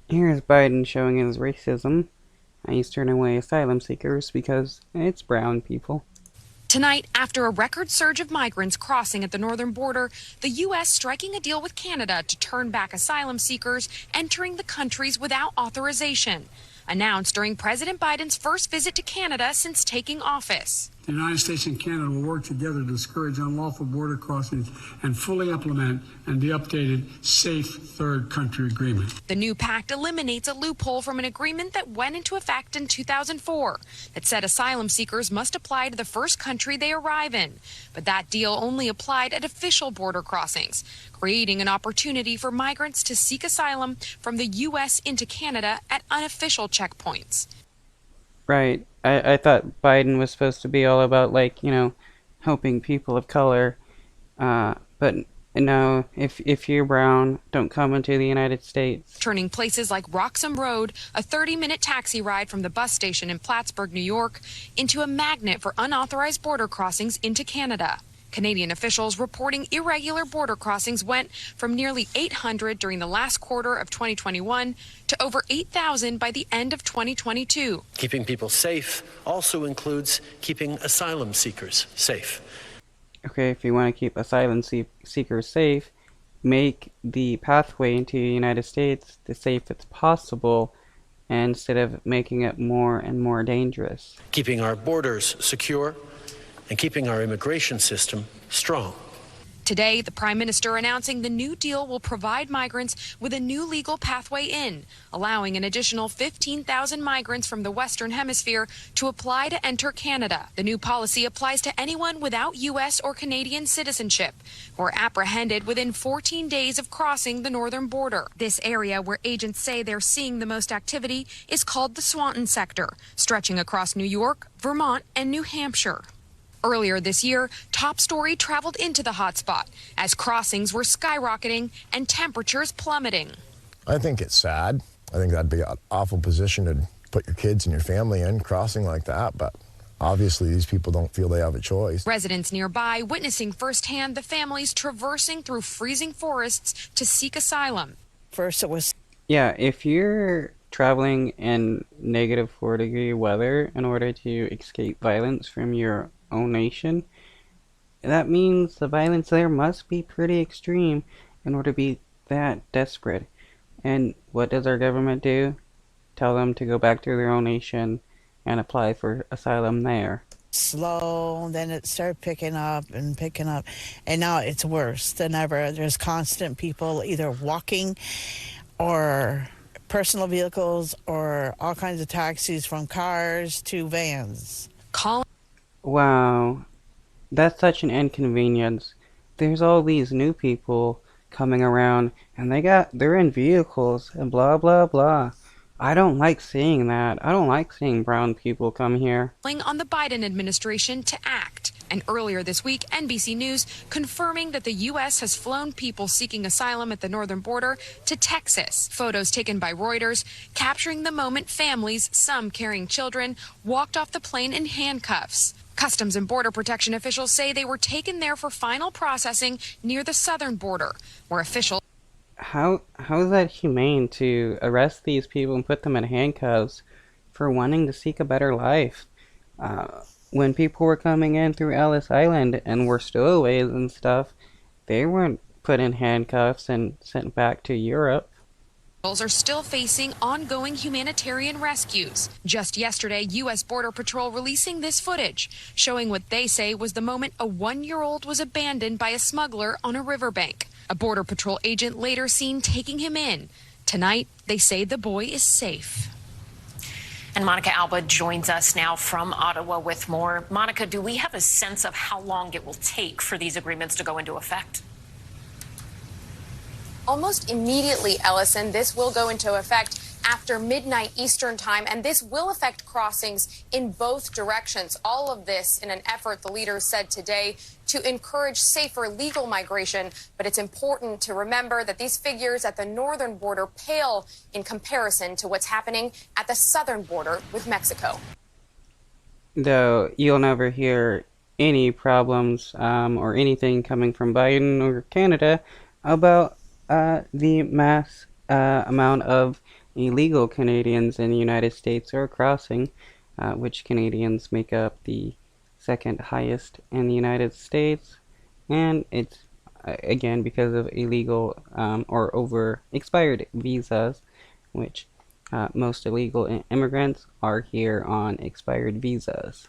Here's Biden showing his racism. He's turning away asylum seekers because it's brown people. Tonight, after a record surge of migrants crossing at the northern border, the U.S. striking a deal with Canada to turn back asylum seekers entering the countries without authorization, announced during President Biden's first visit to Canada since taking office. The United States and Canada will work together to discourage unlawful border crossings and fully implement the updated Safe Third Country Agreement. The new pact eliminates a loophole from an agreement that went into effect in 2004 that said asylum seekers must apply to the first country they arrive in. But that deal only applied at official border crossings, creating an opportunity for migrants to seek asylum from the U.S. into Canada at unofficial checkpoints. Right. I thought Biden was supposed to be all about, like, helping people of color. But no, if you're brown, don't come into the United States. Turning places like Roxham Road, a 30-minute taxi ride from the bus station in Plattsburgh, New York, into a magnet for unauthorized border crossings into Canada. Canadian officials reporting irregular border crossings went from nearly 800 during the last quarter of 2021 to over 8,000 by the end of 2022. Keeping people safe also includes keeping asylum seekers safe. Okay, if you want to keep asylum seekers safe, make the pathway into the United States the safest possible instead of making it more and more dangerous. Keeping our borders secure and keeping our immigration system strong. Today, the Prime Minister announcing the new deal will provide migrants with a new legal pathway in, allowing an additional 15,000 migrants from the Western Hemisphere to apply to enter Canada. The new policy applies to anyone without U.S. or Canadian citizenship who are apprehended within 14 days of crossing the northern border. This area, where agents say they're seeing the most activity, is called the Swanton sector, stretching across New York, Vermont, and New Hampshire. Earlier this year, Top Story traveled into the hotspot as crossings were skyrocketing and temperatures plummeting. I think it's sad. I think that'd be an awful position to put your kids and your family in, crossing like that, but obviously these people don't feel they have a choice. Residents nearby witnessing firsthand the families traversing through freezing forests to seek asylum. First it was... Yeah, if you're traveling in -4-degree weather in order to escape violence from your own nation, that means the violence there must be pretty extreme in order to be that desperate. And what does our government do? Tell them to go back to their own nation and apply for asylum there. Slow, then it started picking up, and now it's worse than ever. There's constant people either walking or personal vehicles or all kinds of taxis, from cars to vans. Wow, that's such an inconvenience. There's all these new people coming around and they're in vehicles and blah blah blah. I don't like seeing that. I don't like seeing brown people come here. On the Biden administration to act. And earlier this week, NBC News confirming that the U.S. has flown people seeking asylum at the northern border to Texas. Photos taken by Reuters capturing the moment families, some carrying children, walked off the plane in handcuffs. Customs and Border Protection officials say they were taken there for final processing near the southern border, where officials... How is that humane to arrest these people and put them in handcuffs for wanting to seek a better life? When people were coming in through Ellis Island and were stowaways and stuff, they weren't put in handcuffs and sent back to Europe. Are still facing ongoing humanitarian rescues. Just yesterday, U.S. Border Patrol releasing this footage, showing what they say was the moment a 1-year-old was abandoned by a smuggler on a riverbank. A Border Patrol agent later seen taking him in. Tonight, they say the boy is safe. And Monica Alba joins us now from Ottawa with more. Monica, do we have a sense of how long it will take for these agreements to go into effect? Almost immediately, Ellison. This will go into effect after midnight Eastern time, and this will affect crossings in both directions. All of this in an effort, the leaders said today, to encourage safer legal migration. But it's important to remember that these figures at the northern border pale in comparison to what's happening at the southern border with Mexico. Though you'll never hear any problems or anything coming from Biden or Canada about the mass amount of illegal Canadians in the United States are crossing, which Canadians make up the second highest in the United States, and it's again because of illegal or over expired visas, which most illegal immigrants are here on expired visas.